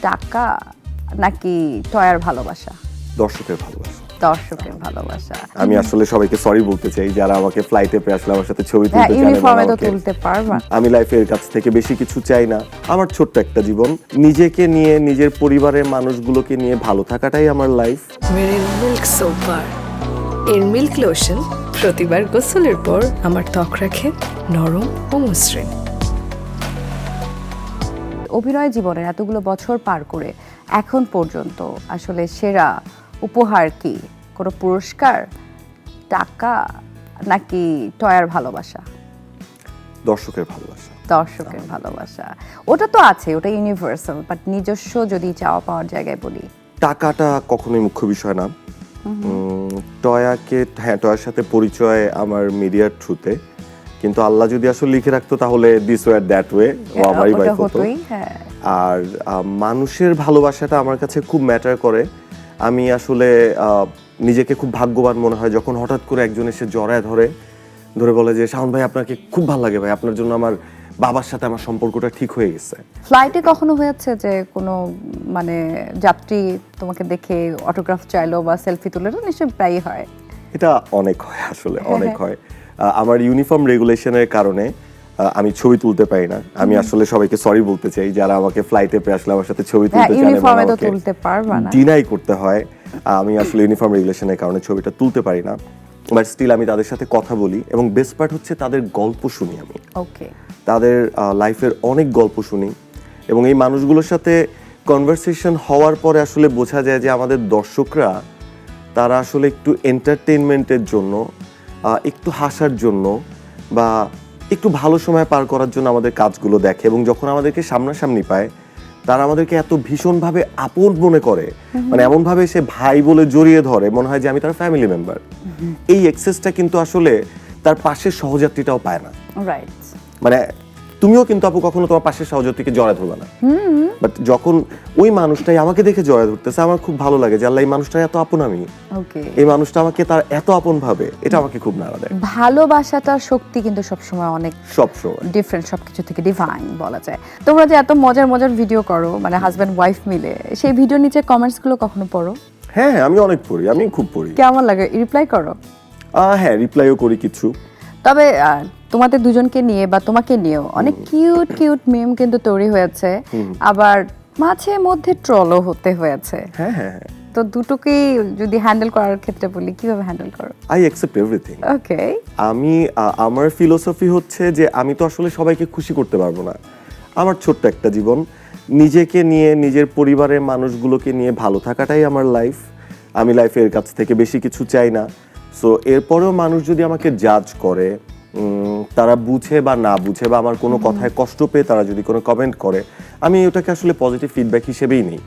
টাকা নাকি টয়ার ভালোবাসা? দর্শকের ভালোবাসা। দর্শকের ভালোবাসা। আমি আসলে সবাইকে সরি বলতে চাই যারা আমাকে ফ্লাইটে পেয়ে আসলে আমার সাথে ছবি তুলতে চান। ইউনিফর্মে তো তুলতে পারবা। আমি লাইফের কাছ থেকে বেশি কিছু চাই না। আমার ছোট্ট একটা জীবন, নিজেকে নিয়ে নিজের পরিবারের মানুষগুলোকে নিয়ে ভালো থাকাটাই আমার লাইফ। মেরিল মিল্ক সোপ বার এর মিল্ক লোশন প্রতিবার গোসলের পর আমার ত্বক রাখে নরম ও মসৃণ। অভিনয় জীবনের এতগুলো বছর পার করে এখন পর্যন্ত আসলে সেরা উপহার কি? কোনো পুরস্কার, টাকা নাকি টয়ার ভালোবাসা? দর্শকের ভালোবাসা। দর্শকের ভালোবাসা ওটা তো আছে, ওটা ইউনিভার্সাল, বাট নিজস্ব যদি চাওয়া পাওয়ার জায়গায় বলি, টাকাটা কখনোই মুখ্য বিষয় না। টয়ার সাথে পরিচয় আমার মিডিয়ার থ্রুতে, কিন্তু আল্লাহ যদি আসলে লিখে রাখতো তাহলে দিস ওয়ে দ্যাট ওয়ে আমারই ওটা ওয়াইফ হতো। হতোই। হ্যাঁ, আর মানুষের ভালোবাসাটা আমার কাছে খুব ম্যাটার করে। আমি আসলে নিজেকে খুব ভাগ্যবান মনে হয় যখন হঠাৎ করে একজন এসে জড়ায় ধরে বলে যে শাওন ভাই আপনাকে খুব ভালো লাগে ভাই, আপনার জন্য আমার বাবার সাথে আমার সম্পর্কটা ঠিক হয়ে গেছে। ফ্লাইটে কখনো হয়েছে যে কোনো মানে যাত্রী তোমাকে দেখে অটোগ্রাফ চাইলো বা সেলফি তুলে? নিশ্চয়ই প্রায়ই হয়। এটা অনেক হয়, আসলে অনেক হয়। আমার ইউনিফর্ম রেগুলেশনের কারণে আমি ছবি তুলতে পারি না। আমি আসলে সবাইকে সরি বলতে চাই যারা আমাকে ফ্লাইটে পেয়ে আসলে আমার সাথে ছবি তুলতে চান। ইউনিফর্মে তো তুলতে পারবা না, ডিনাই করতে হয়। আমি আসলে ইউনিফর্ম রেগুলেশনের কারণে ছবিটা তুলতে পারি না, বাট স্টিল আমি তাদের সাথে কথা বলি এবং বেস্ট পার্ট হচ্ছে তাদের গল্প শুনি। আমি ওকে, তাদের লাইফের অনেক গল্প শুনি এবং এই মানুষগুলোর সাথে কনভারসেশন হওয়ার পরে আসলে বোঝা যায় যে আমাদের দর্শকরা তারা আসলে একটু এন্টারটেইনমেন্টের জন্য, একটু হাসার জন্য বা একটু ভালো সময় পার করার জন্য আমাদের কাজগুলো দেখে এবং যখন আমাদেরকে সামনাসামনি পায় তারা আমাদেরকে এত ভীষণভাবে আপন মনে করে, মানে এমনভাবে সে ভাই বলে জড়িয়ে ধরে, মনে হয় যে আমি তার ফ্যামিলি মেম্বার। এই এক্সেসটা কিন্তু আসলে তার পাশের সহযাত্রীটাও পায় না। রাইট, মানে তুমিও কিন্তু আপু কখনো তোমার পাশের সহযাত্রীকে জড়ায় ধরবে না, বাট যখন ওই মানুষটাই আমাকে দেখে জড়ায় ধরতেছে আমার খুব ভালো লাগে যে আল্লাহ এই মানুষটা এত আপন, আমি ওকে, এই মানুষটা আমাকে তার এত আপন ভাবে, এটা আমাকে খুব নাড়া দেয়। ভালোবাসাটার শক্তি কিন্তু সবসময় অনেক সবসময় ডিফারেন্ট, সবকিছু থেকে ডিভাইন বলা যায়। তোমরা যে এত মজার মজার ভিডিও করো, মানে হাজব্যান্ড ওয়াইফ মিলে, সেই ভিডিও নিচে কমেন্টস গুলো কখনো পড়ো? হ্যাঁ, আমি অনেক পড়ি, আমি খুব পড়ি। কেমন লাগে? রিপ্লাই করো? হ্যাঁ, রিপ্লাইও করি কিছু। তবে তোমাদের দুজনকে নিয়ে বা তোমাকে নিয়েও অনেক কিউট কিউট মিম কিন্তু তৈরি হয়েছে, আবার মাঝে মধ্যে ট্রলও হতে হয়েছে। হ্যাঁ হ্যাঁ হ্যাঁ, তো দুটোকেই যদি হ্যান্ডেল করার ক্ষেত্রে বলি, কিভাবে হ্যান্ডেল করো? I accept everything. ওকে, আমি আমার ফিলোসফি হচ্ছে যে আমি তো আসলে সবাইকে খুশি করতে পারবো না। আমার ছোট্ট একটা জীবন, নিজেকে নিয়ে নিজের পরিবারের মানুষগুলোকে নিয়ে ভালো থাকাটাই আমার লাইফ। আমি লাইফের কাছ থেকে বেশি কিছু চাই না। সো এরপরেও মানুষ যদি আমাকে জাজ করে, তারা বুঝে বা না বুঝে বা আমার কোনো কথায় কষ্ট পেয়ে তারা যদি কোনো কমেন্ট করে, আমি ওটাকে আসলে পজিটিভ ফিডব্যাক হিসেবেই নিই।